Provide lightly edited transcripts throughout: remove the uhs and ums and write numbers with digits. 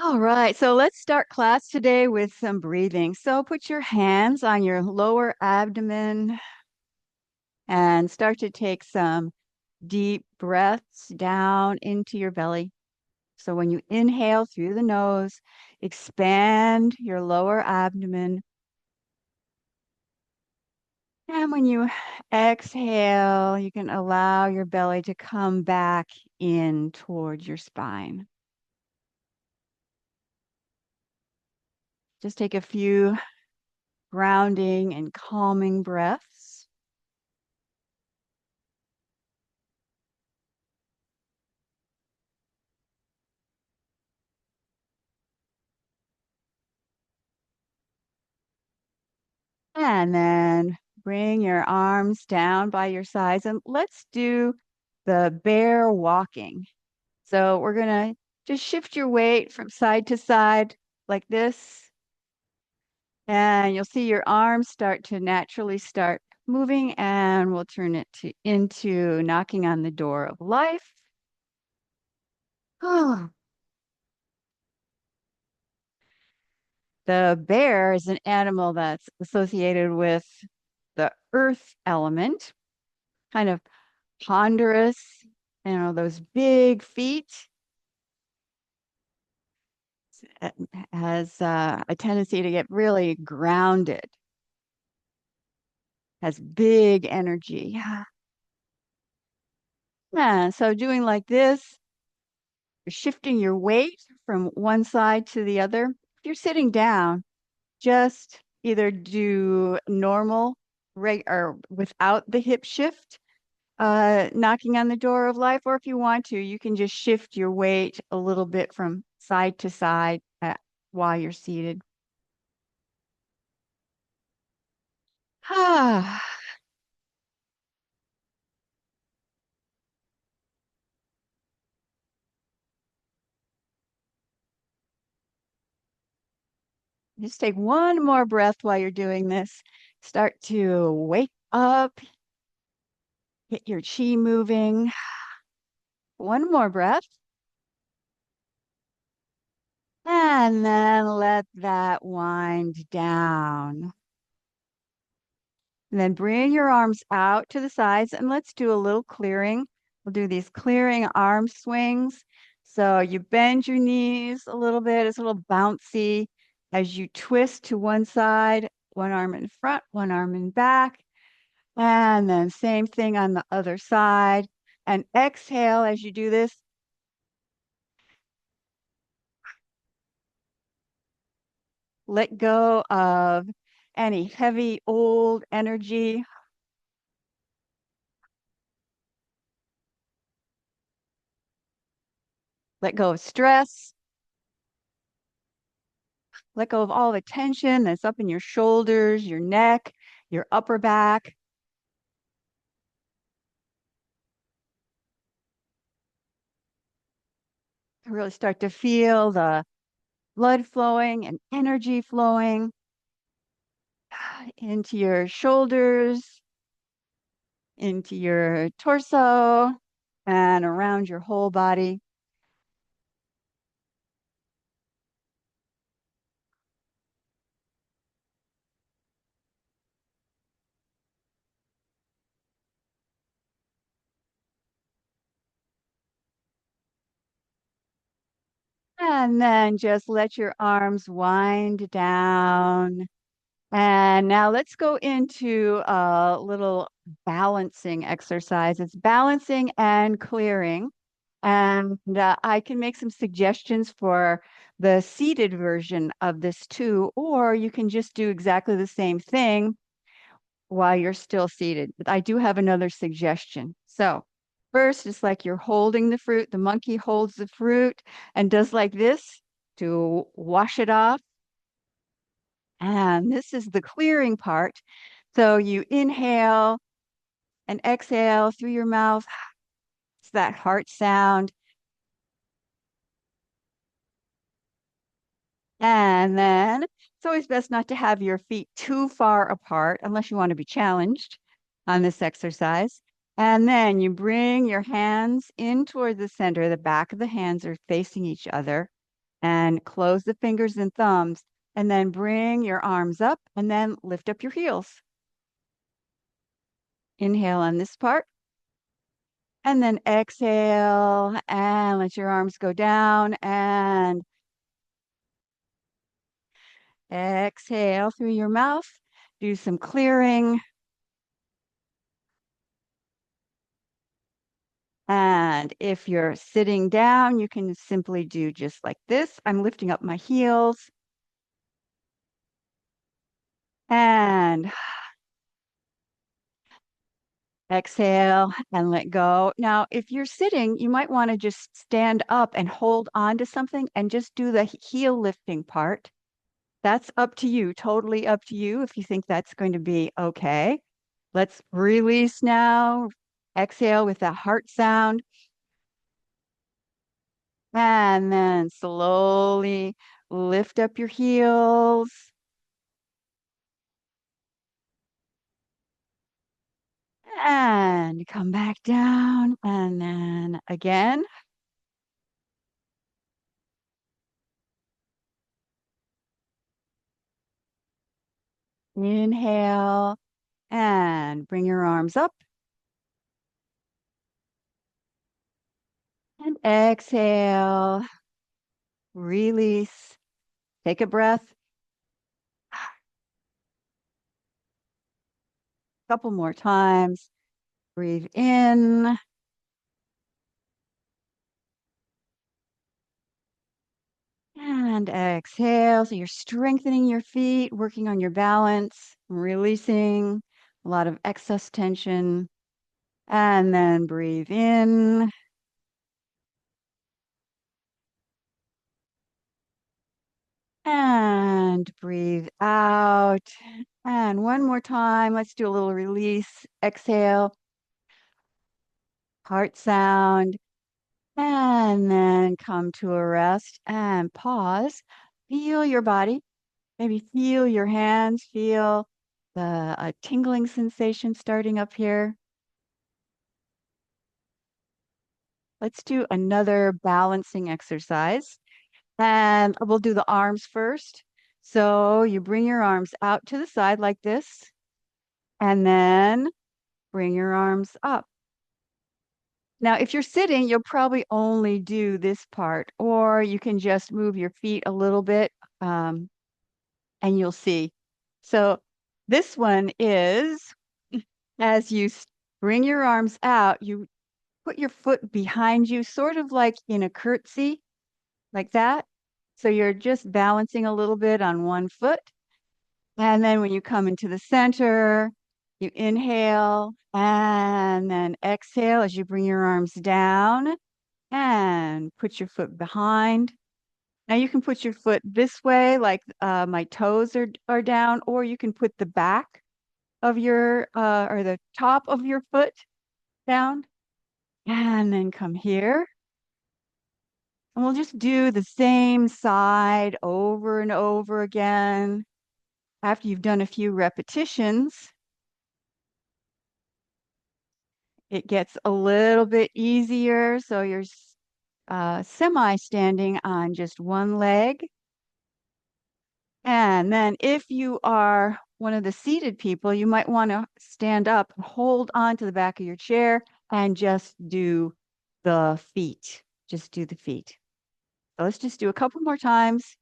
All right, so let's start class today with some breathing. So put your hands on your lower abdomen and start to take some deep breaths down into your belly. So when you inhale through the nose, expand your lower abdomen. And when you exhale, you can allow your belly to come back in towards your spine. Just take a few grounding and calming breaths. And then bring your arms down by your sides and let's do the bear walking. So we're going to just shift your weight from side to side like this. And you'll see your arms start to naturally start moving and we'll turn it into knocking on the door of life. The bear is an animal that's associated with the earth element, kind of ponderous, those big feet. It has a tendency to get really grounded, has big energy. Yeah, so doing like this, you're shifting your weight from one side to the other. If you're sitting down, just either do normal or without the hip shift, knocking on the door of life, or if you want to, you can just shift your weight a little bit from side to side while you're seated. Ah, just take one more breath while you're doing this. Start to wake up, get your chi moving. One more breath. And then let that wind down. And then bring your arms out to the sides and let's do a little clearing. We'll do these clearing arm swings. So you bend your knees a little bit, it's a little bouncy as you twist to one side, one arm in front, one arm in back. And then same thing on the other side. And exhale as you do this. Let go of any heavy old energy. Let go of stress. Let go of all the tension that's up in your shoulders, your neck, your upper back. Really start to feel the blood flowing and energy flowing into your shoulders, into your torso, and around your whole body. And then just let your arms wind down. And now let's go into a little balancing exercise. It's balancing and clearing. And I can make some suggestions for the seated version of this too, or you can just do exactly the same thing while you're still seated. But I do have another suggestion. So first, it's like you're holding the fruit. The monkey holds the fruit and does like this to wash it off. And this is the clearing part. So you inhale and exhale through your mouth. It's that heart sound. And then it's always best not to have your feet too far apart unless you want to be challenged on this exercise. And then you bring your hands in toward the center. The back of the hands are facing each other. And close the fingers and thumbs. And then bring your arms up and then lift up your heels. Inhale on this part. And then exhale and let your arms go down and exhale through your mouth. Do some clearing. And if you're sitting down, you can simply do just like this. I'm lifting up my heels and exhale and let go. Now, if you're sitting, you might want to just stand up and hold on to something and just do the heel lifting part. That's up to you, totally up to you if you think that's going to be okay. Let's release now. Exhale with that heart sound. And then slowly lift up your heels. And come back down. And then again. Inhale and bring your arms up. And exhale. Release. Take a breath. Couple more times. Breathe in. And exhale. So you're strengthening your feet, working on your balance, releasing a lot of excess tension. And then breathe in. And breathe out. And one more time. Let's do a little release. Exhale. Heart sound. And then come to a rest and pause. Feel your body. Maybe feel your hands. Feel the tingling sensation starting up here. Let's do another balancing exercise. And we'll do the arms first. So you bring your arms out to the side like this, and then bring your arms up. Now, if you're sitting, you'll probably only do this part, or you can just move your feet a little bit, and you'll see. So this one is as you bring your arms out, you put your foot behind you, sort of like in a curtsy, like that. So you're just balancing a little bit on one foot. And then when you come into the center, you inhale and then exhale as you bring your arms down and put your foot behind. Now you can put your foot this way, like my toes are down, or you can put the back of your or the top of your foot down and then come here. And we'll just do the same side over and over again. After you've done a few repetitions, it gets a little bit easier. So you're semi-standing on just one leg. And then if you are one of the seated people, you might want to stand up, hold on to the back of your chair, and just do the feet. Just do the feet. So let's just do a couple more times.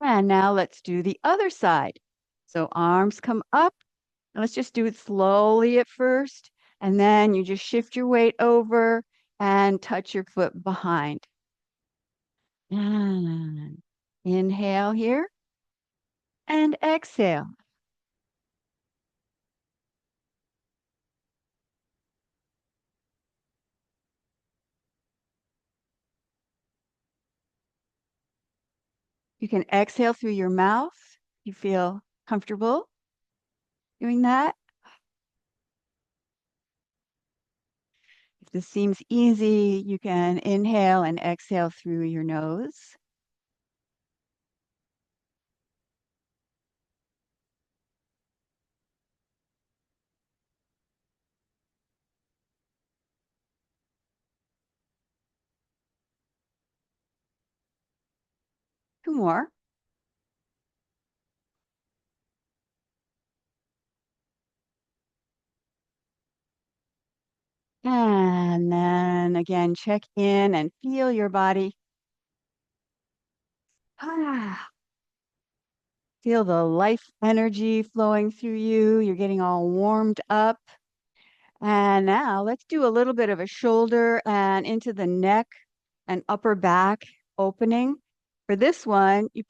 And now let's do the other side. So arms come up. And let's just do it slowly at first. And then you just shift your weight over and touch your foot behind. And inhale here and exhale. You can exhale through your mouth. You feel comfortable. doing that? If this seems easy, you can inhale and exhale through your nose. Two more. And then again, check in and feel your body. Ah, feel the life energy flowing through you. You're getting all warmed up. And now let's do a little bit of a shoulder and into the neck and upper back opening. For this one, you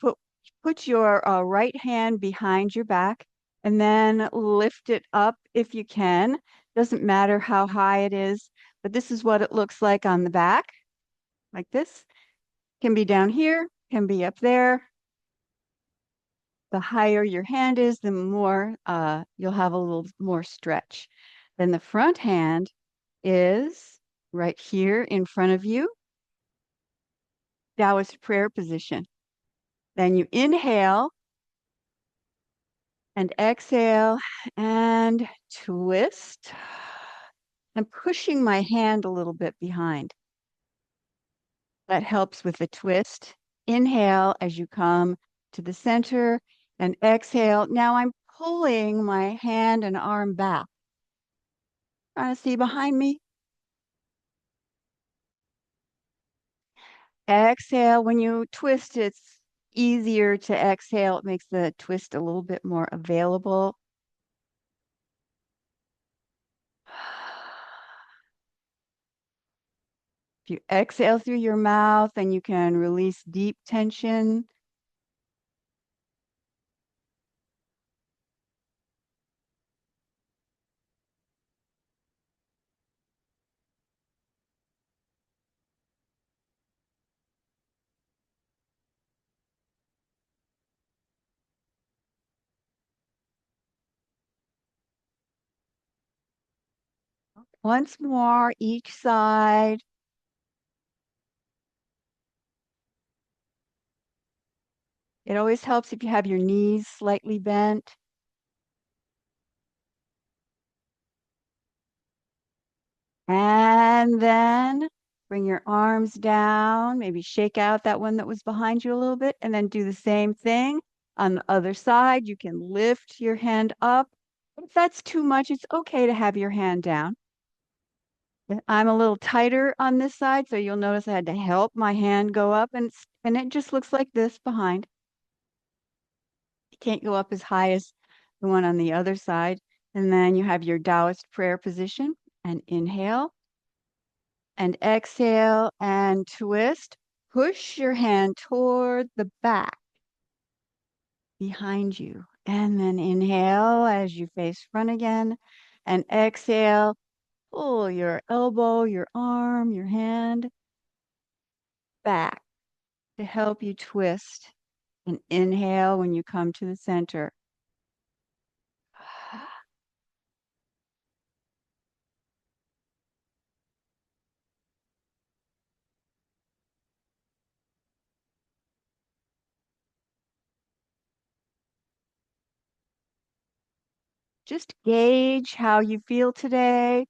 put your right hand behind your back and then lift it up if you can. Doesn't matter how high it is, but this is what it looks like on the back, like this. Can be down here, can be up there. The higher your hand is, the more you'll have a little more stretch. Then the front hand is right here in front of you, Taoist prayer position. Then you inhale and exhale and twist. I'm pushing my hand a little bit behind. That helps with the twist. Inhale as you come to the center and exhale. Now I'm pulling my hand and arm back. Trying to see behind me. Exhale. When you twist, it's easier to exhale. It makes the twist a little bit more available. If you exhale through your mouth, then you can release deep tension. Once more, each side. It always helps if you have your knees slightly bent. And then bring your arms down, maybe shake out that one that was behind you a little bit, and then do the same thing on the other side. You can lift your hand up. If that's too much, it's okay to have your hand down. I'm a little tighter on this side, so you'll notice I had to help my hand go up, and it just looks like this behind. You can't go up as high as the one on the other side. And then you have your Taoist prayer position and inhale and exhale and twist. Push your hand toward the back behind you. And then inhale as you face front again and exhale. Pull your elbow, your arm, your hand back to help you twist. And inhale when you come to the center. Just gauge how you feel today.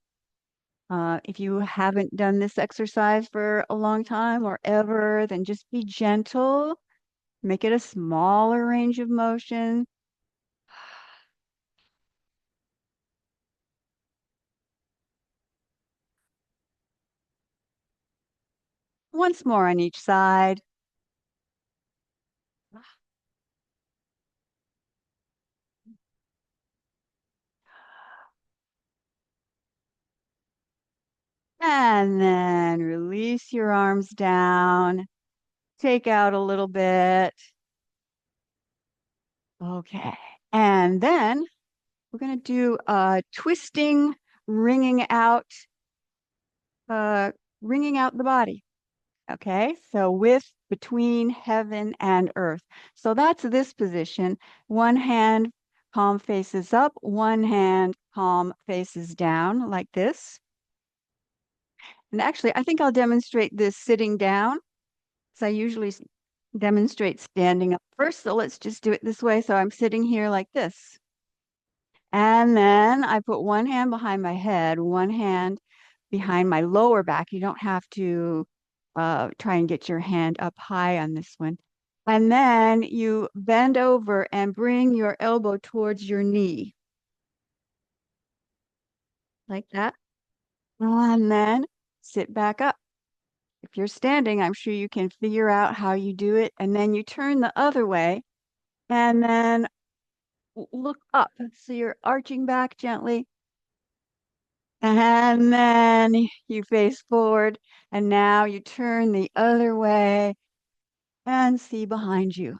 If you haven't done this exercise for a long time or ever, then just be gentle. Make it a smaller range of motion. Once more on each side. And then release your arms down. Take out a little bit. Okay. And then we're going to do twisting, wringing out, uh, wringing out the body. Okay, so with between heaven and earth. So that's this position. One hand palm faces up, one hand, palm faces down like this. And actually, I think I'll demonstrate this sitting down. So I usually demonstrate standing up first. So let's just do it this way. So I'm sitting here like this. And then I put one hand behind my head, one hand behind my lower back. You don't have to try and get your hand up high on this one. And then you bend over and bring your elbow towards your knee, like that. And then sit back up. If you're standing, I'm sure you can figure out how you do it. And then you turn the other way and then look up. So you're arching back gently. And then you face forward. And now you turn the other way and see behind you.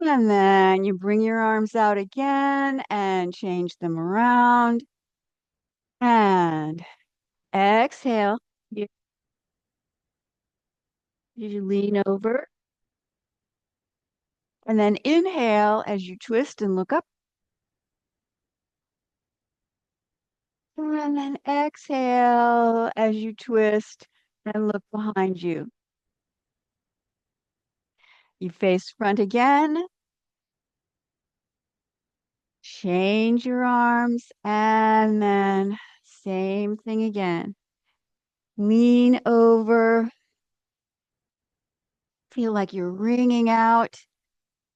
And then you bring your arms out again and change them around. And exhale. You, you lean over. And then inhale as you twist and look up. And then exhale as you twist and look behind you. You face front again. Change your arms and then same thing again. Lean over. Feel like you're wringing out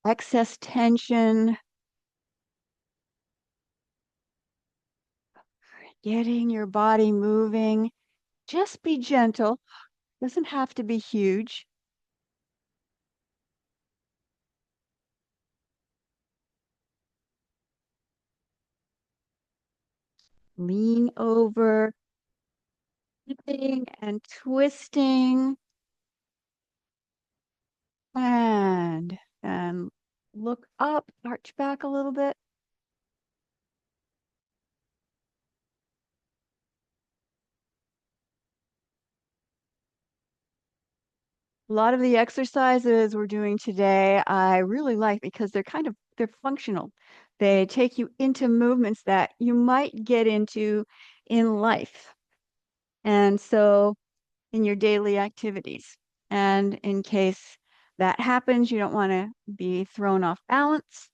excess tension, getting your body moving. Just be gentle. Doesn't have to be huge. Lean over, flipping and twisting, and look up, arch back a little bit. A lot of the exercises we're doing today, I really like because they're functional. They take you into movements that you might get into in life. And so in your daily activities. And in case that happens, you don't want to be thrown off balance.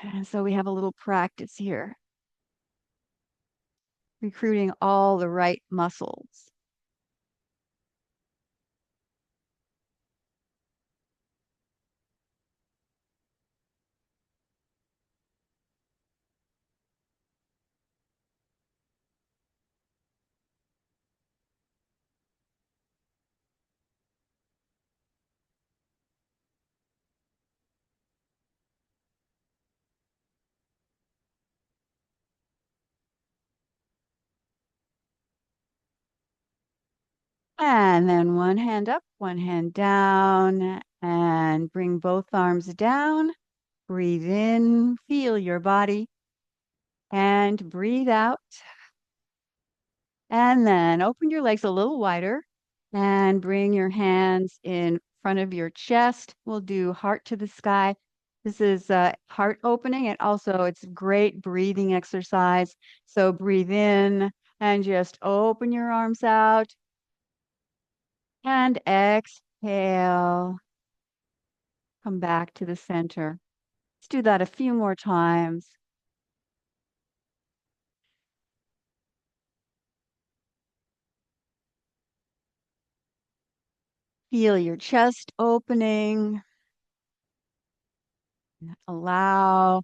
And so we have a little practice here, recruiting all the right muscles. And then one hand up, one hand down, and bring both arms down. Breathe in, feel your body, and breathe out. And then open your legs a little wider and bring your hands in front of your chest. We'll do heart to the sky. This is heart opening, and also it's a great breathing exercise. So breathe in and just open your arms out and exhale. Come back to the center. Let's do that a few more times. Feel your chest opening. Allow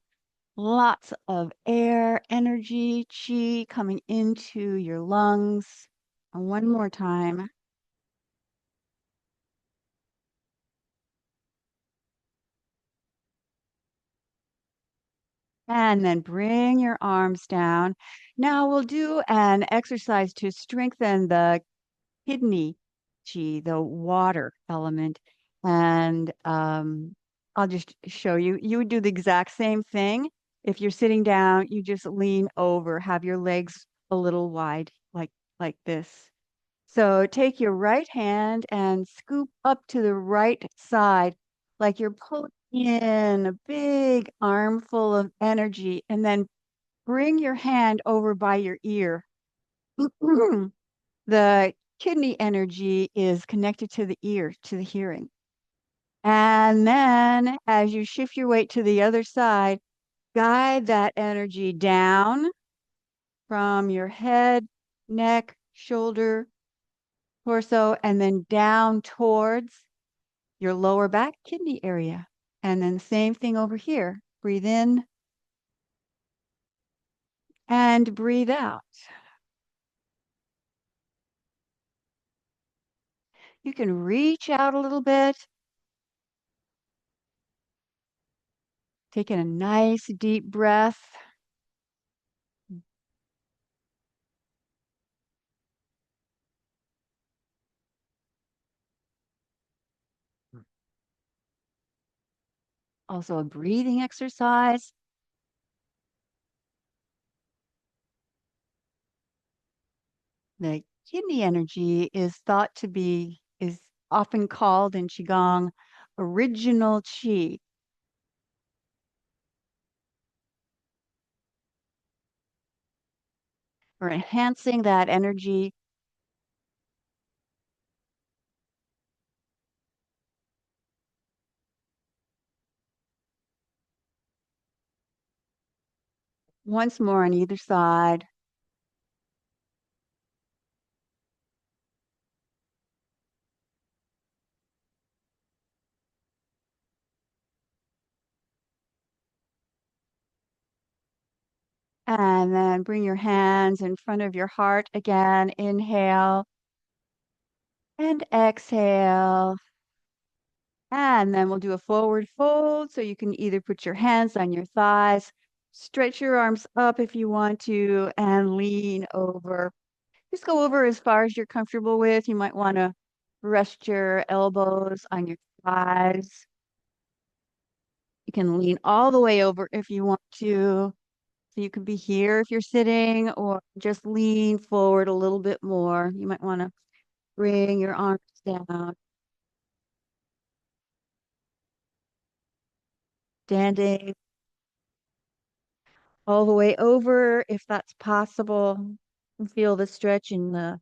lots of air, energy, chi coming into your lungs. And one more time. And then bring your arms down. Now we'll do an exercise to strengthen the kidney chi, the water element. And I'll just show you. You would do the exact same thing. If you're sitting down, you just lean over, have your legs a little wide, like this. So take your right hand and scoop up to the right side like you're pulling in a big armful of energy, and then bring your hand over by your ear. The kidney energy is connected to the ear, to the hearing. And then as you shift your weight to the other side, guide that energy down from your head, neck, shoulder, torso, and then down towards your lower back kidney area. And then same thing over here. Breathe in and breathe out. You can reach out a little bit, taking a nice deep breath. Also a breathing exercise. The kidney energy is thought to be, is often called in Qigong original Qi. We're enhancing that energy. Once more on either side. And then bring your hands in front of your heart again. Inhale and exhale. And then we'll do a forward fold. So you can either put your hands on your thighs, stretch your arms up if you want to, and lean over. Just go over as far as you're comfortable with. You might want to rest your elbows on your thighs. You can lean all the way over if you want to. So you can be here if you're sitting, or just lean forward a little bit more. You might want to bring your arms down. Standing all the way over if that's possible. Feel the stretch in the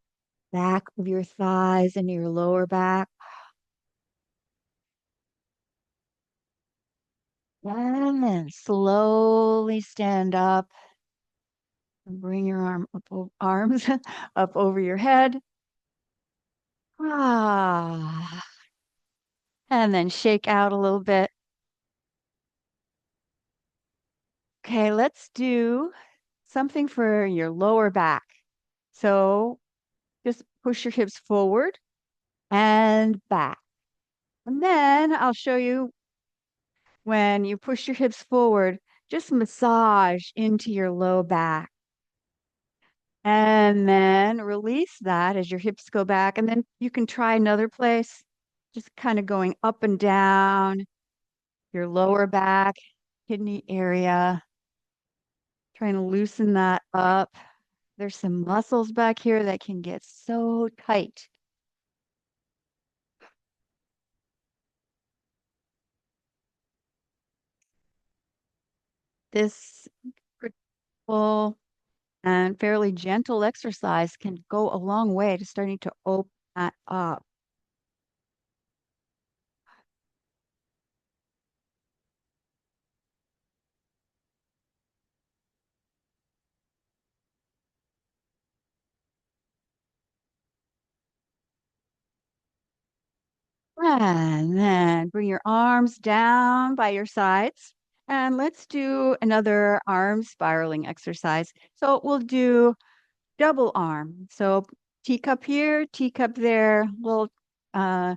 back of your thighs and your lower back. And then slowly stand up and bring your arms up over your head. Ah, and then shake out a little bit. Okay, let's do something for your lower back. So just push your hips forward and back. And then I'll show you when you push your hips forward, just massage into your low back. And then release that as your hips go back. And then you can try another place, just kind of going up and down your lower back, kidney area, trying to loosen that up. There's some muscles back here that can get so tight. This full and fairly gentle exercise can go a long way to starting to open that up. And then bring your arms down by your sides. And let's do another arm spiraling exercise. So we'll do double arm. So teacup here, teacup there, little uh,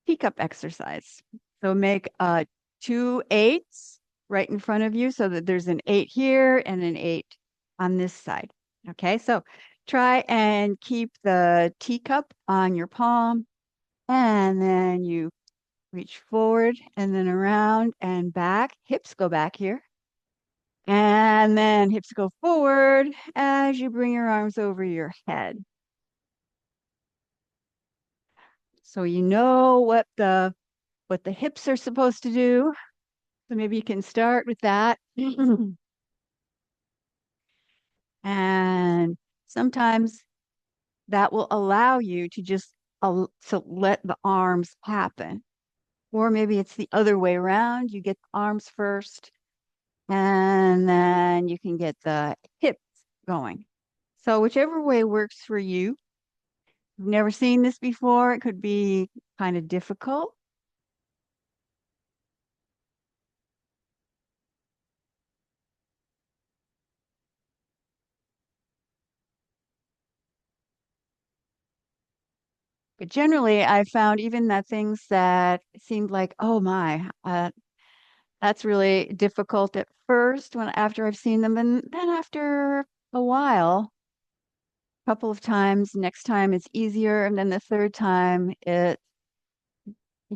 teacup exercise. So make two eights right in front of you so that there's an eight here and an eight on this side. Okay, so try and keep the teacup on your palm, and then you reach forward and then around and back. Hips go back here. And then hips go forward as you bring your arms over your head. So you know what the what the hips are supposed to do. So maybe you can start with that. And sometimes that will allow you to just to let the arms happen. Or maybe it's the other way around. You get the arms first, and then you can get the hips going. So whichever way works for you. You've never seen this before. It could be kind of difficult. But generally, I found even that things that seemed like, oh my, that's really difficult at first when after I've seen them, and then after a while, a couple of times, next time it's easier, and then the third time it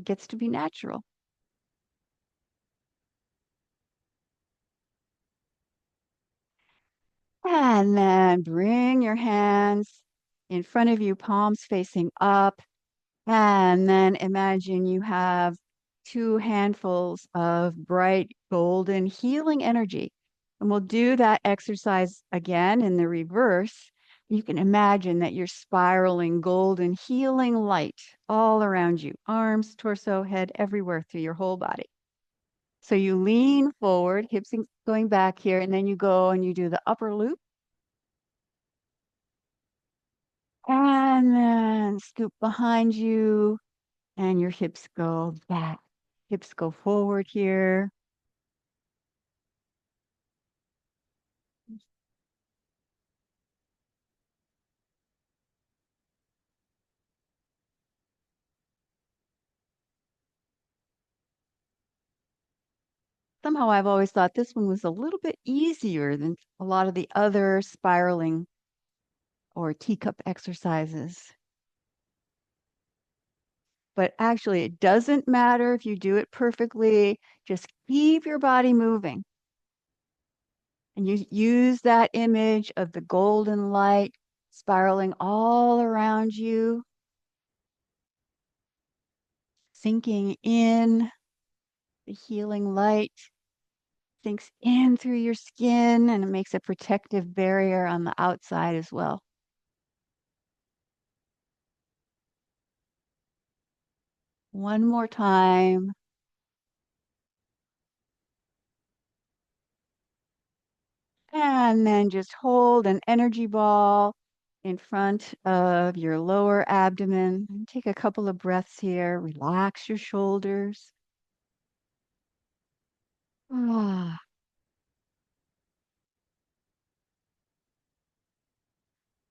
gets to be natural. And then bring your hands in front of you, palms facing up. And then imagine you have two handfuls of bright golden healing energy. And we'll do that exercise again in the reverse. You can imagine that you're spiraling golden healing light all around you, arms, torso, head, everywhere through your whole body. So you lean forward, hips going back here, and then you go and you do the upper loop. And then scoop behind you, and your hips go back. Hips go forward here. Somehow I've always thought this one was a little bit easier than a lot of the other spiraling or teacup exercises. But actually, it doesn't matter if you do it perfectly. Just keep your body moving. And you use that image of the golden light spiraling all around you, sinking in the healing light, sinks in through your skin, and it makes a protective barrier on the outside as well. One more time. And then just hold an energy ball in front of your lower abdomen. And take a couple of breaths here. Relax your shoulders. Ah.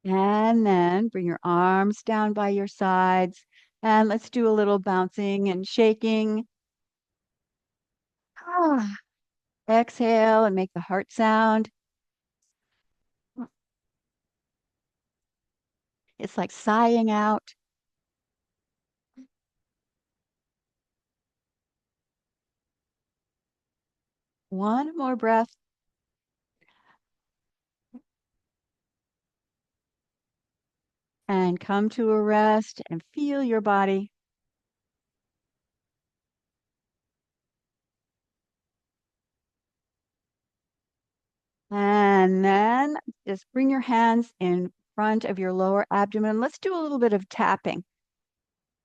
And then bring your arms down by your sides. And let's do a little bouncing and shaking. Ah. Exhale and make the heart sound. It's like sighing out. One more breath. And come to a rest and feel your body. And then just bring your hands in front of your lower abdomen. Let's do a little bit of tapping.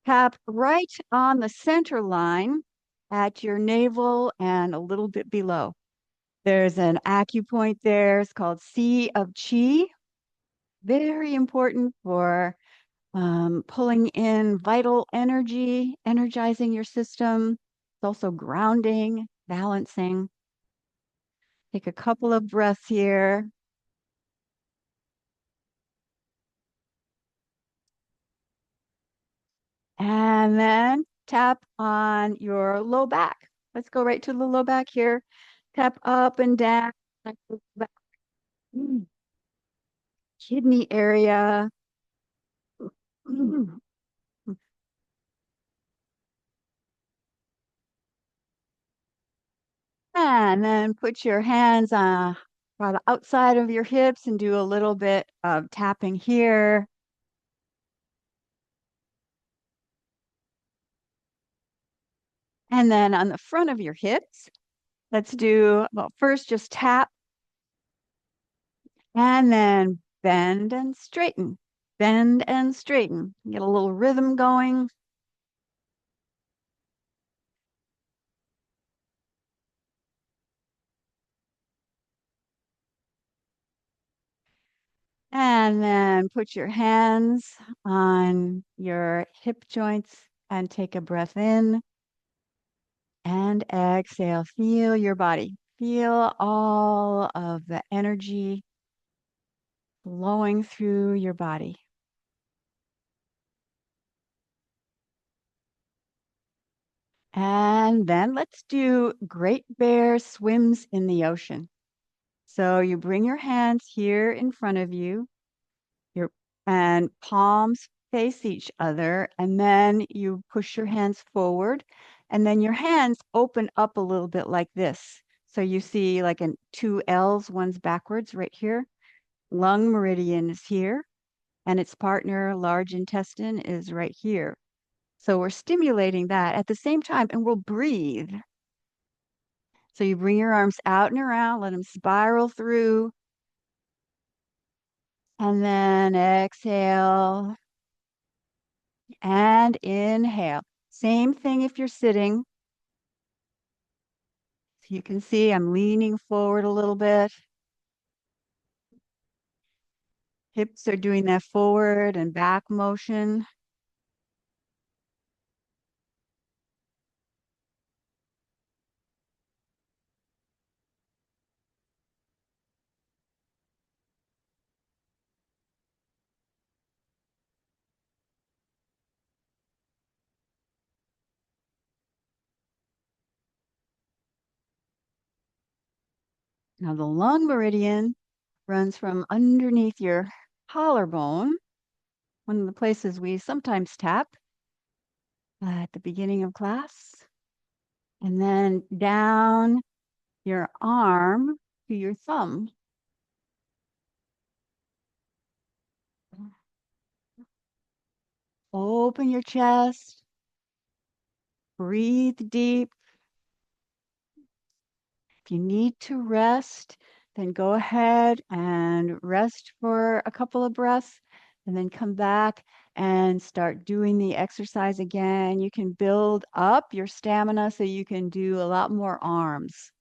Tap right on the center line at your navel and a little bit below. There's an acupoint there. It's called Sea of Chi. Very important for pulling in vital energy, energizing your system. It's also grounding, balancing. Take a couple of breaths here. And then tap on your low back. Let's go right to the low back here. Tap up and down. Mm. Kidney area. Mm. And then put your hands on the outside of your hips and do a little bit of tapping here. And then on the front of your hips, let's do, well, first just tap and then bend and straighten. Bend and straighten. Get a little rhythm going. And then put your hands on your hip joints and take a breath in and exhale. Feel your body. Feel all of the energy flowing through your body. And then let's do Great Bear swims in the ocean. So you bring your hands here in front of you, your and palms face each other, and then you push your hands forward, and then your hands open up a little bit like this. So you see like an two L's, one's backwards right here. Lung meridian is here, and its partner, large intestine, is right here. So we're stimulating that at the same time, and we'll breathe. So you bring your arms out and around, let them spiral through, and then exhale and inhale. Same thing if you're sitting. So you can see I'm leaning forward a little bit. Hips are doing that forward and back motion. Now the lung meridian runs from underneath your collarbone, one of the places we sometimes tap at the beginning of class, and then down your arm to your thumb. Open your chest, breathe deep. If you need to rest, then go ahead and rest for a couple of breaths and then come back and start doing the exercise again. You can build up your stamina so you can do a lot more arms.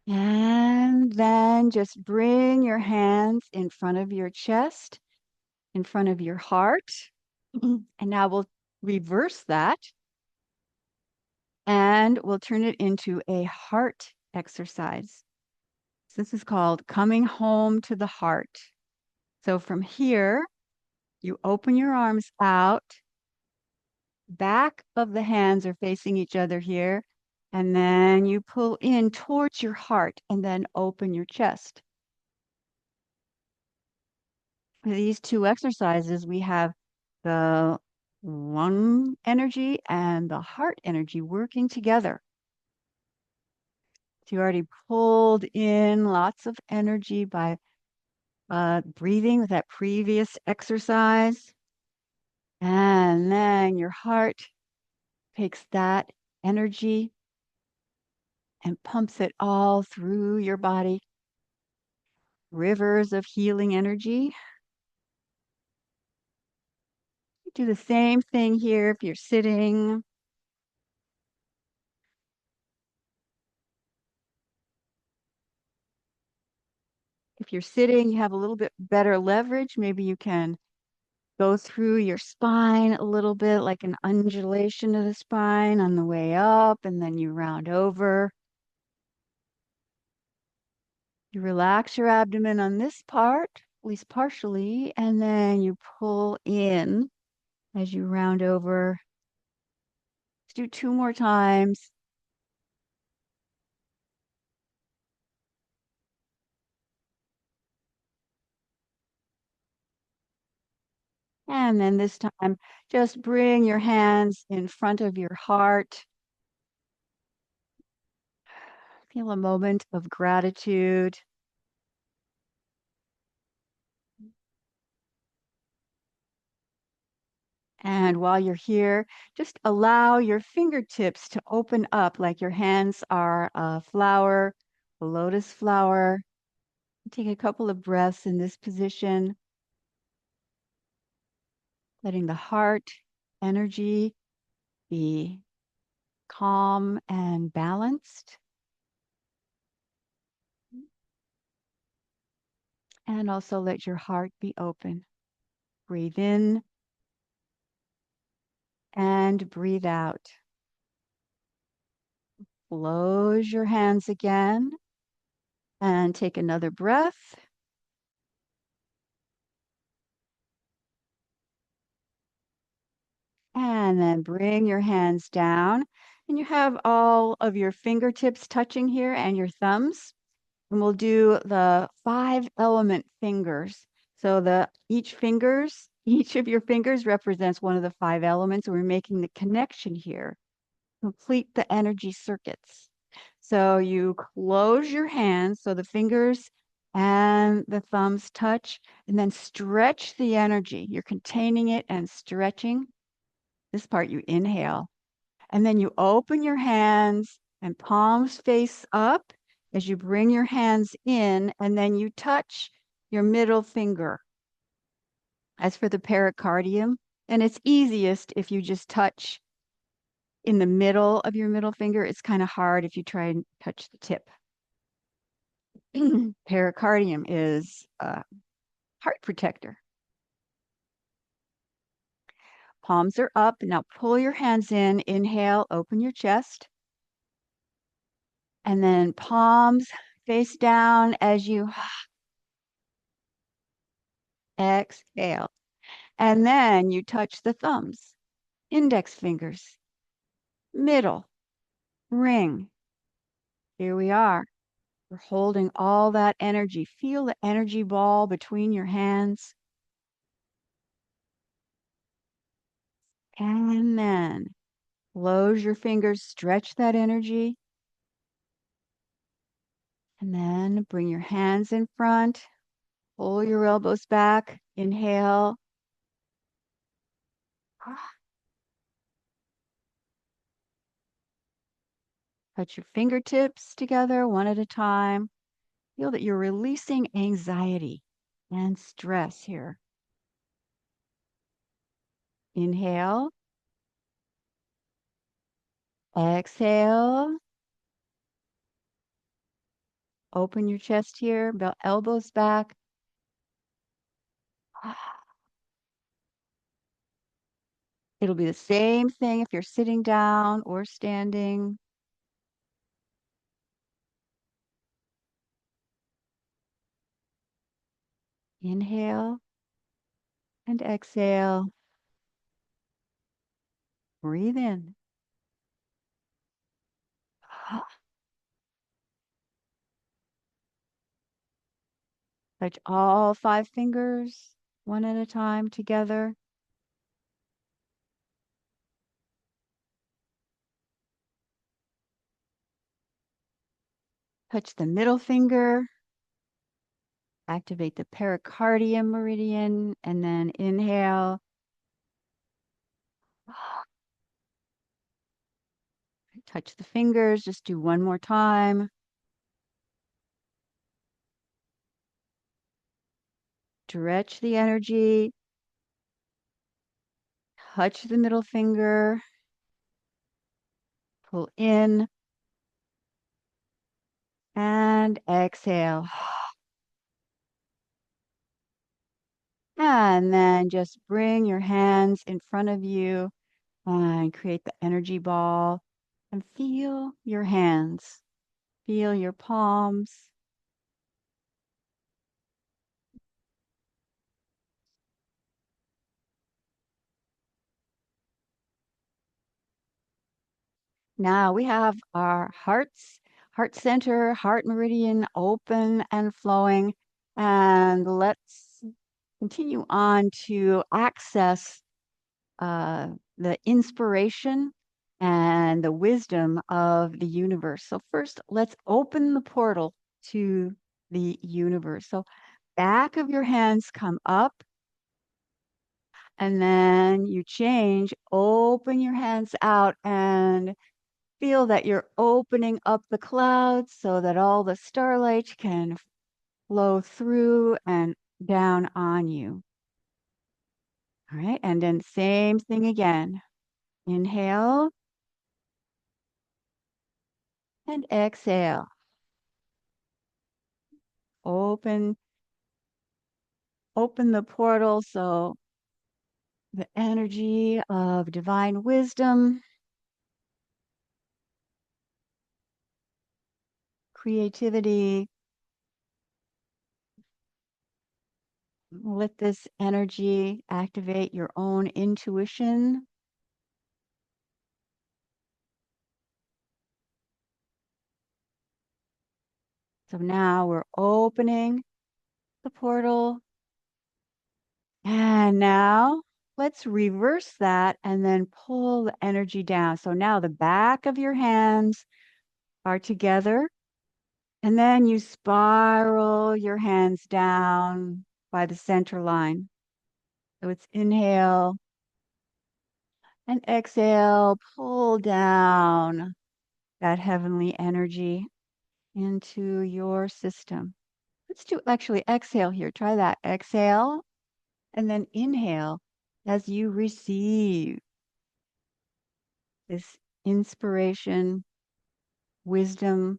And then just bring your hands in front of your chest, in front of your heart. And now we'll reverse that and we'll turn it into a heart exercise. So this is called coming home to the heart. So from here, you open your arms out, back of the hands are facing each other here, and then you pull in towards your heart and then open your chest. For these two exercises, we have the lung energy and the heart energy working together. So you already pulled in lots of energy by breathing with that previous exercise. And then your heart takes that energy and pumps it all through your body. Rivers of healing energy. Do the same thing here if you're sitting. If you're sitting, you have a little bit better leverage. Maybe you can go through your spine a little bit, like an undulation of the spine on the way up, and then you round over. You relax your abdomen on this part, at least partially, and then you pull in as you round over. Let's do two more times. And then this time, just bring your hands in front of your heart. Feel a moment of gratitude. And while you're here, just allow your fingertips to open up like your hands are a flower, a lotus flower. Take a couple of breaths in this position, letting the heart energy be calm and balanced. And also let your heart be open. Breathe in and breathe out. Close your hands again and take another breath. And then bring your hands down. And you have all of your fingertips touching here and your thumbs. And we'll do the 5 element fingers. So each of your fingers represents one of the 5 elements. And we're making the connection here. Complete the energy circuits. So you close your hands so the fingers and the thumbs touch, and then stretch the energy. You're containing it and stretching. This part you inhale, and then you open your hands and palms face up as you bring your hands in, and then you touch your middle finger. As for the pericardium, and it's easiest if you just touch in the middle of your middle finger. It's kind of hard if you try and touch the tip. Pericardium is a heart protector. Palms are up. Now pull your hands in. Inhale, open your chest. And then palms face down as you exhale. And then you touch the thumbs, index fingers, middle, ring. Here we are. We're holding all that energy. Feel the energy ball between your hands. And then close your fingers, stretch that energy. And then bring your hands in front. Pull your elbows back. Inhale. Touch your fingertips together one at a time. Feel that you're releasing anxiety and stress here. Inhale. Exhale. Open your chest here, elbows back. It'll be the same thing if you're sitting down or standing. Inhale and exhale. Breathe in. Touch all 5 fingers one at a time together. Touch the middle finger. Activate the pericardium meridian, and then inhale. Touch the fingers. Just do one more time. Stretch the energy. Touch the middle finger. Pull in. And exhale. And then just bring your hands in front of you and create the energy ball. And feel your hands. Feel your palms. Now we have our heart center, heart meridian open and flowing. And let's continue on to access the inspiration and the wisdom of the universe. So first, let's open the portal to the universe. So back of your hands come up. And then you change, open your hands out and feel that you're opening up the clouds so that all the starlight can flow through and down on you. All right, and then same thing again. Inhale and exhale. Open, open the portal so the energy of divine wisdom, creativity, let this energy activate your own intuition. So now we're opening the portal. And now let's reverse that and then pull the energy down. So now the back of your hands are together. And then you spiral your hands down by the center line. So it's inhale and exhale, pull down that heavenly energy into your system. Let's do actually exhale here. Try that. Exhale and then inhale as you receive this inspiration, wisdom,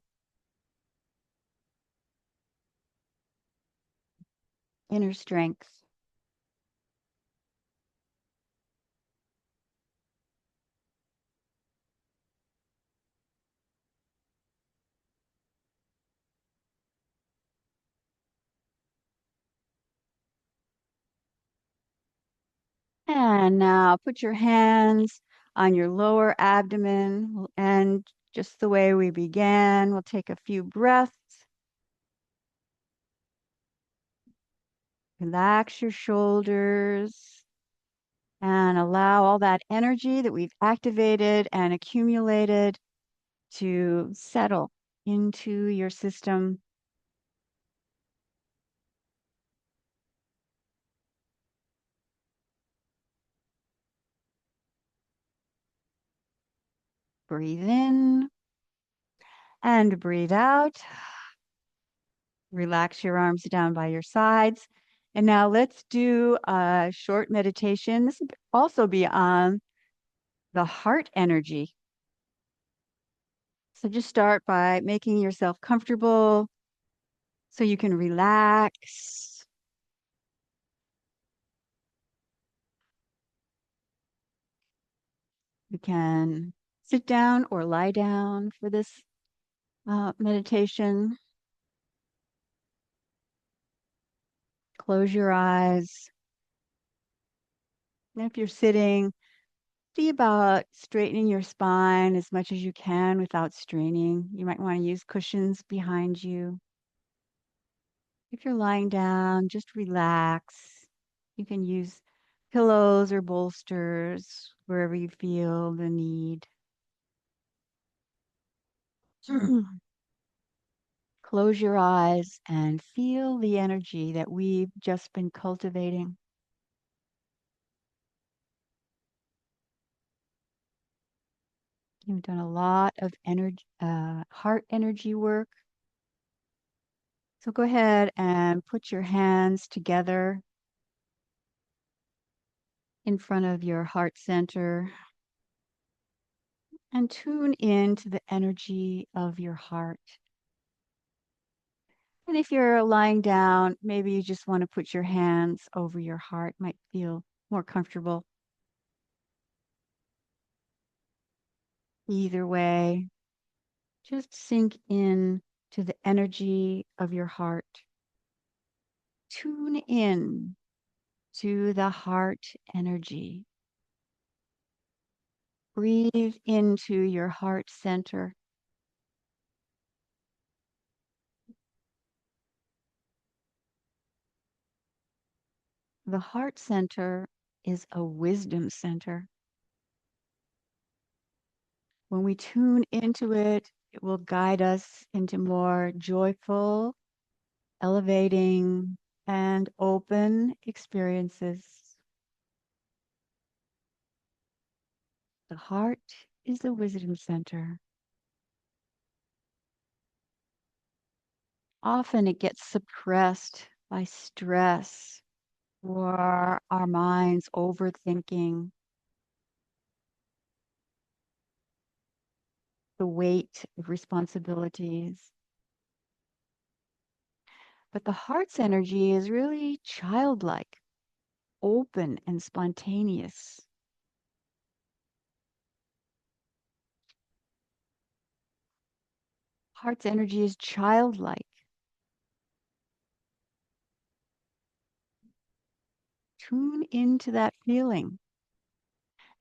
inner strength. And now put your hands on your lower abdomen and just the way we began, we'll take a few breaths. Relax your shoulders and allow all that energy that we've activated and accumulated to settle into your system. Breathe in and breathe out. Relax your arms down by your sides. And now let's do a short meditation. This will also be on the heart energy. So just start by making yourself comfortable so you can relax. You can sit down or lie down for this meditation. Close your eyes. And if you're sitting, see about straightening your spine as much as you can without straining. You might want to use cushions behind you. If you're lying down, just relax. You can use pillows or bolsters wherever you feel the need. Close your eyes and feel the energy that we've just been cultivating. You've done a lot of energy, heart energy work. So go ahead and put your hands together in front of your heart center and tune into the energy of your heart. And if you're lying down, maybe you just want to put your hands over your heart, might feel more comfortable. Either way, just sink in to the energy of your heart. Tune in to the heart energy. Breathe into your heart center. The heart center is a wisdom center. When we tune into it, it will guide us into more joyful, elevating, and open experiences. The heart is the wisdom center. Often it gets suppressed by stress or our minds overthinking, the weight of responsibilities. But the heart's energy is really childlike, open, and spontaneous. Heart's energy is childlike. Tune into that feeling.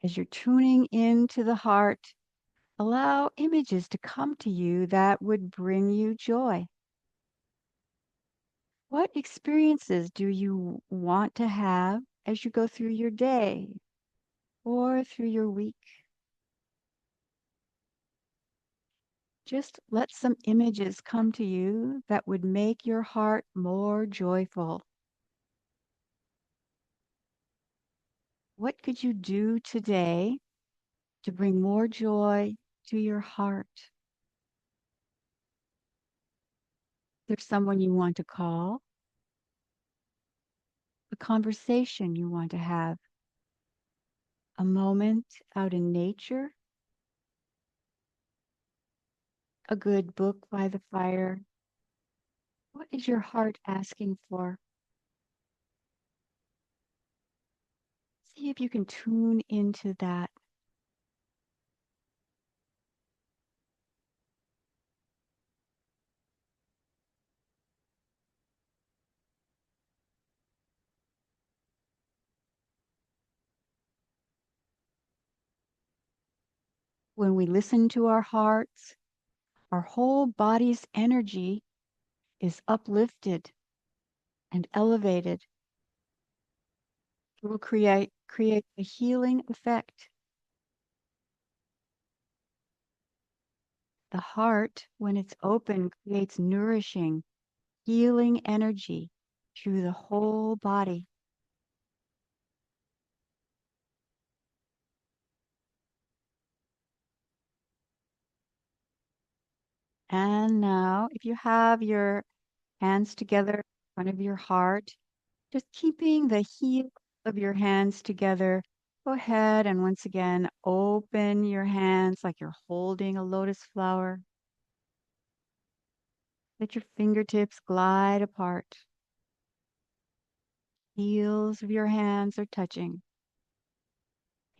As you're tuning into the heart, allow images to come to you that would bring you joy. What experiences do you want to have as you go through your day or through your week? Just let some images come to you that would make your heart more joyful. What could you do today to bring more joy to your heart? There's someone you want to call, a conversation you want to have, a moment out in nature, a good book by the fire. What is your heart asking for? See if you can tune into that. When we listen to our hearts, our whole body's energy is uplifted and elevated. It will create a healing effect. The heart, when it's open, creates nourishing, healing energy through the whole body. And now, if you have your hands together in front of your heart, just keeping the heel of your hands together, go ahead and once again open your hands like you're holding a lotus flower. Let your fingertips glide apart. Heels of your hands are touching.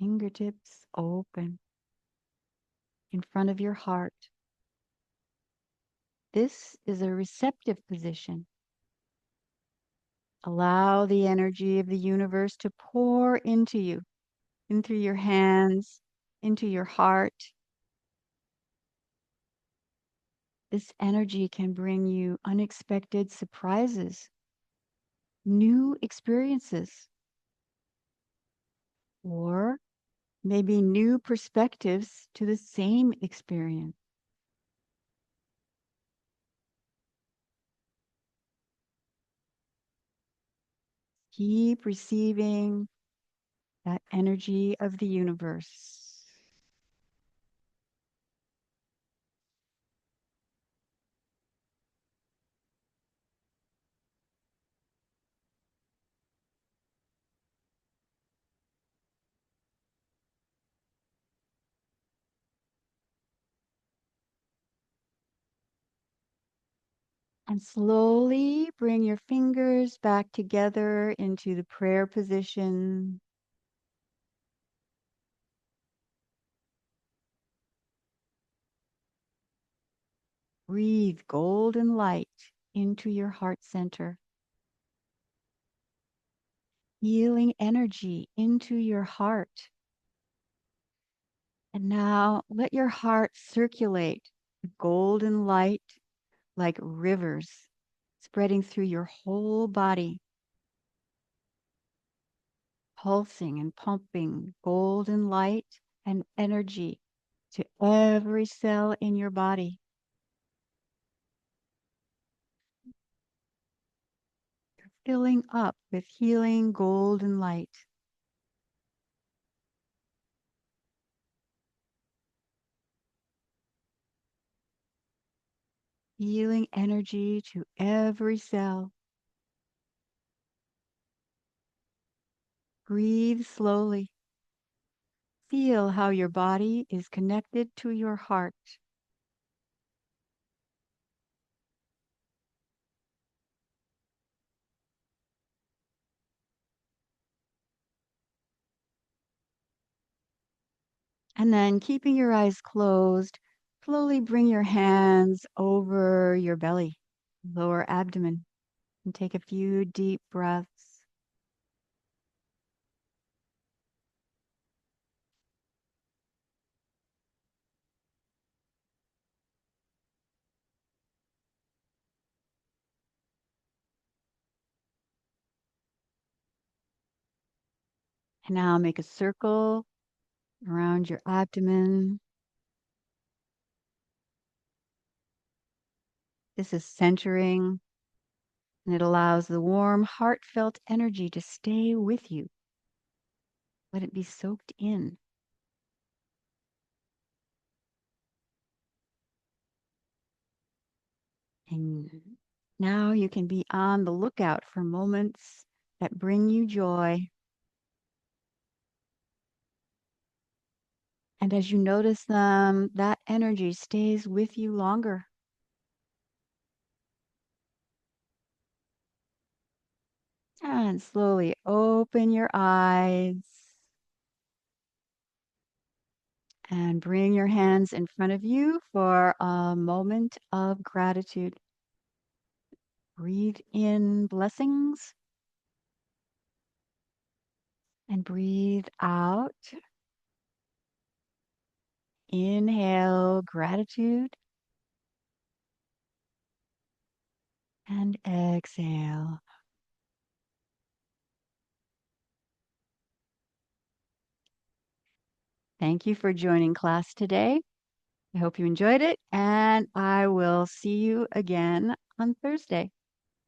Fingertips open in front of your heart. This is a receptive position. Allow the energy of the universe to pour into you, into your hands, into your heart. This energy can bring you unexpected surprises, new experiences, or maybe new perspectives to the same experience. Keep receiving that energy of the universe. And slowly bring your fingers back together into the prayer position. Breathe golden light into your heart center. Healing energy into your heart. And now let your heart circulate the golden light like rivers spreading through your whole body, pulsing and pumping golden light and energy to every cell in your body. Filling up with healing golden light. Feeling energy to every cell. Breathe slowly. Feel how your body is connected to your heart. And then keeping your eyes closed, slowly bring your hands over your belly, lower abdomen, and take a few deep breaths. And now make a circle around your abdomen. This is centering, and it allows the warm, heartfelt energy to stay with you. Let it be soaked in. And now you can be on the lookout for moments that bring you joy. And as you notice them, that energy stays with you longer. And slowly open your eyes and bring your hands in front of you for a moment of gratitude. Breathe in blessings and breathe out. Inhale gratitude and exhale. Thank you for joining class today. I hope you enjoyed it, and I will see you again on Thursday.